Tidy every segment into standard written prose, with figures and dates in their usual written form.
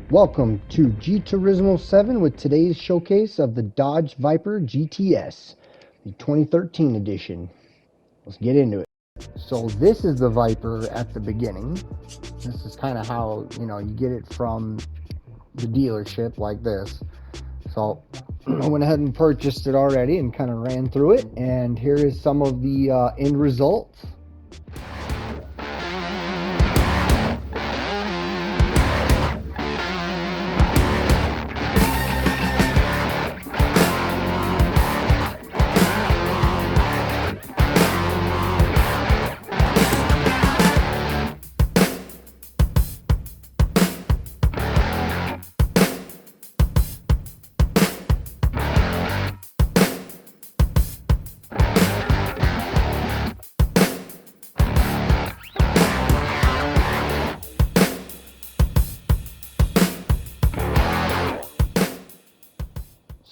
Welcome to GTurismo 7 with today's showcase of the Dodge Viper GTS, the 2013 edition. Let's get into it. So this is the Viper at the beginning. This is kind of how, you get it from the dealership like this. So I went ahead and purchased it already and kind of ran through it. And here is some of the end results.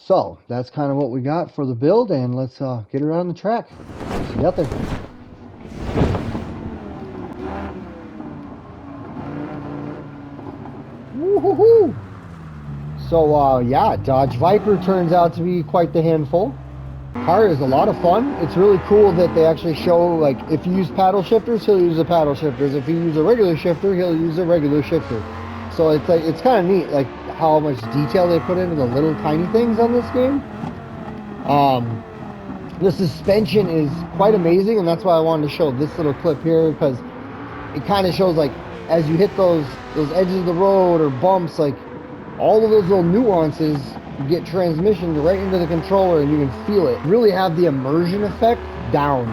So that's kind of what we got for the build, and let's get her on the track. See you out there. Woohoo! So yeah, Dodge Viper turns out to be quite the handful. Car is a lot of fun. It's really cool that they actually show, like, if you use paddle shifters, he'll use the paddle shifters. If you use a regular shifter, he'll use a regular shifter. So it's like, it's kind of neat, like how much detail they put into the little tiny things on this game. The suspension is quite amazing, and that's why I wanted to show this little clip here, because it kind of shows, like, as you hit those edges of the road or bumps, like all of those little nuances get transmission right into the controller, and you can feel it. Really have the immersion effect down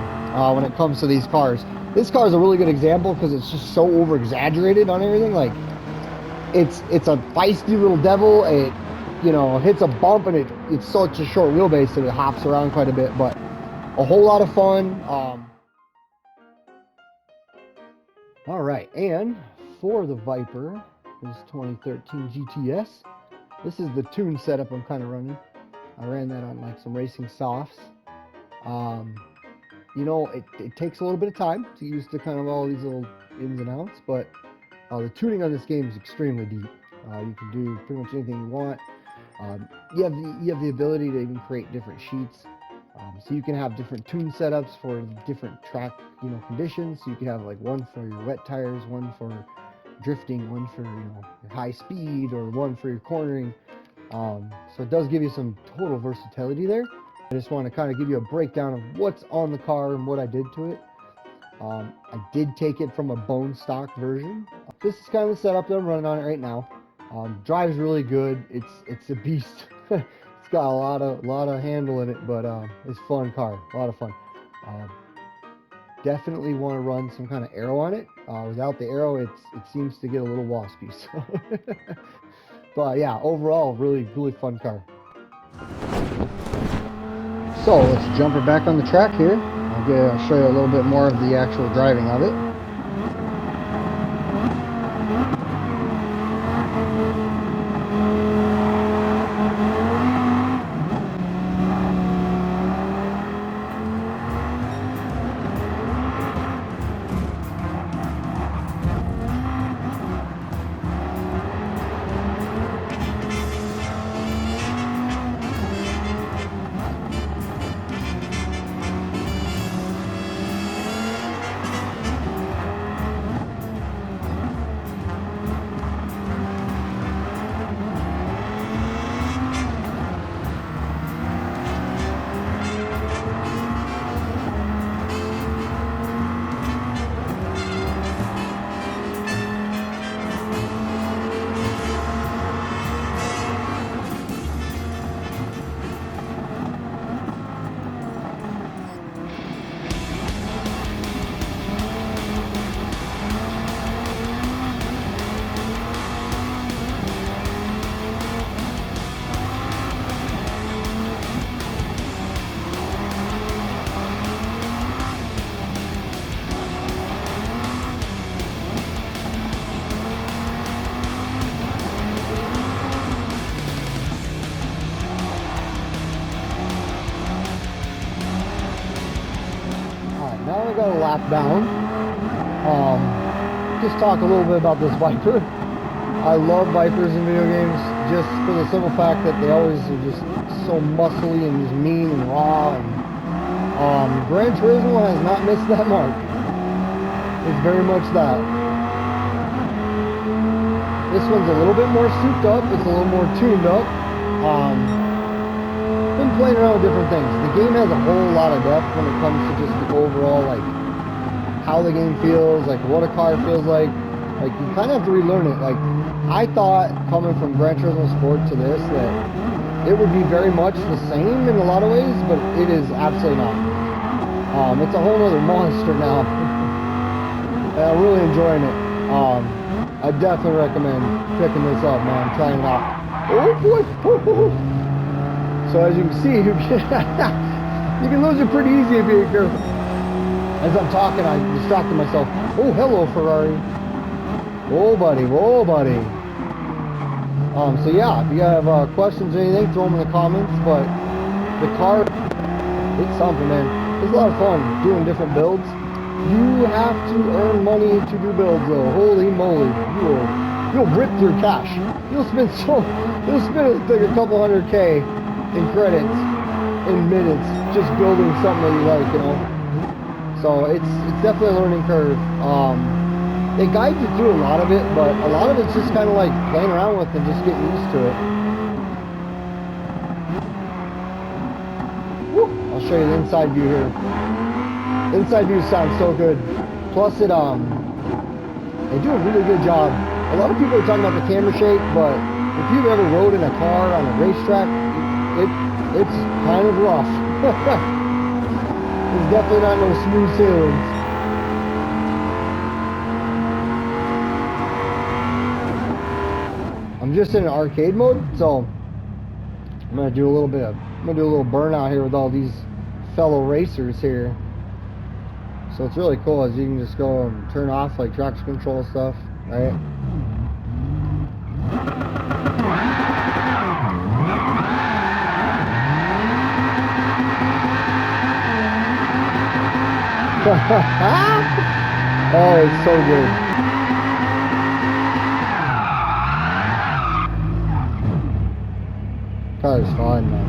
when it comes to these cars. This car is a really good example because it's just so over exaggerated on everything. Like, it's a feisty little devil. It hits a bump, and it's such a short wheelbase that it hops around quite a bit, but a whole lot of fun. All right, and for the Viper, this 2013 GTS, this is the tune setup I'm kind of running. I ran that on like some racing softs. It takes a little bit of time to use to kind of all these little ins and outs, but the tuning on this game is extremely deep. You can do pretty much anything you want. You have the ability to even create different sheets. So you can have different tune setups for different track conditions. So you can have like one for your wet tires, one for drifting, one for your high speed, or one for your cornering. So it does give you some total versatility there. I just want to kind of give you a breakdown of what's on the car and what I did to it. I did take it from a bone stock version. This is kind of the setup that I'm running on it right now. Drives really good. It's a beast. It's got a lot of handle in it, but it's a fun car. A lot of fun. Definitely want to run some kind of aero on it. Without the aero, it seems to get a little waspy. So. But yeah, overall, really fun car. So let's jump her back on the track here. I'll show you a little bit more of the actual driving of it. Now I got a lap down. Just talk a little bit about this Viper. I love Vipers in video games just for the simple fact that they always are just so muscly and just mean and raw. And Gran Turismo has not missed that mark. It's very much that. This one's a little bit more souped up. It's a little more tuned up. Been playing around with different things. The game has a whole lot of depth when it comes to just the overall, like, how the game feels, like what a car feels like. Like, you kind of have to relearn it. Like, I thought coming from Gran Turismo Sport to this that it would be very much the same in a lot of ways, but it is absolutely not. It's a whole other monster now. And I'm really enjoying it. I definitely recommend picking this up, man. Trying it out. Oh boy! So as you can see, you can lose it pretty easy if you're careful. As I'm talking, I distracted myself. Oh, hello, Ferrari. Oh, buddy. Oh, buddy. So yeah, if you have questions or anything, throw them in the comments. But the car, it's something, man. It's a lot of fun doing different builds. You have to earn money to do builds, though. Holy moly, you'll rip through cash. You'll spend like a couple $100K in credits in minutes just building something that you like, you know. So it's definitely a learning curve. They guide you through a lot of it, but a lot of it's just kind of like playing around with and just getting used to it. Woo! I'll show you the inside view here. The inside view sounds so good. Plus they do a really good job. A lot of people are talking about the camera shake, but if you've ever rode in a car on a racetrack, it's kind of rough. It's definitely not no smooth sailing. I'm just in an arcade mode, so I'm gonna do a little burnout here with all these fellow racers here. So it's really cool as you can just go and turn off like traction control stuff, right? Oh, it's so good. Car is fun, man.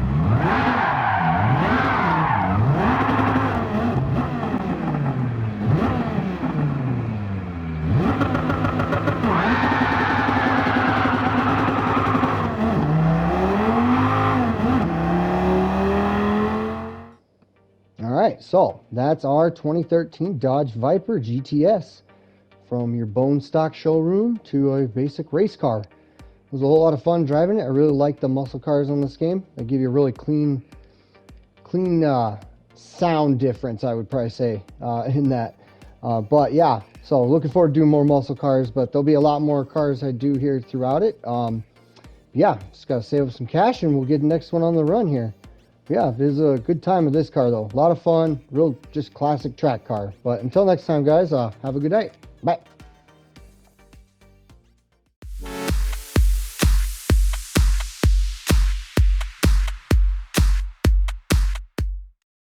Alright, so that's our 2013 Dodge Viper GTS. From your bone stock showroom to a basic race car. It was a whole lot of fun driving it. I really like the muscle cars on this game. They give you a really clean sound difference, I would probably say, in that. But yeah, so looking forward to doing more muscle cars, but there'll be a lot more cars I do here throughout it. Yeah, just got to save up some cash and we'll get the next one on the run here. Yeah, it is a good time with this car though. A lot of fun, real just classic track car. But until next time, guys, have a good night. Bye.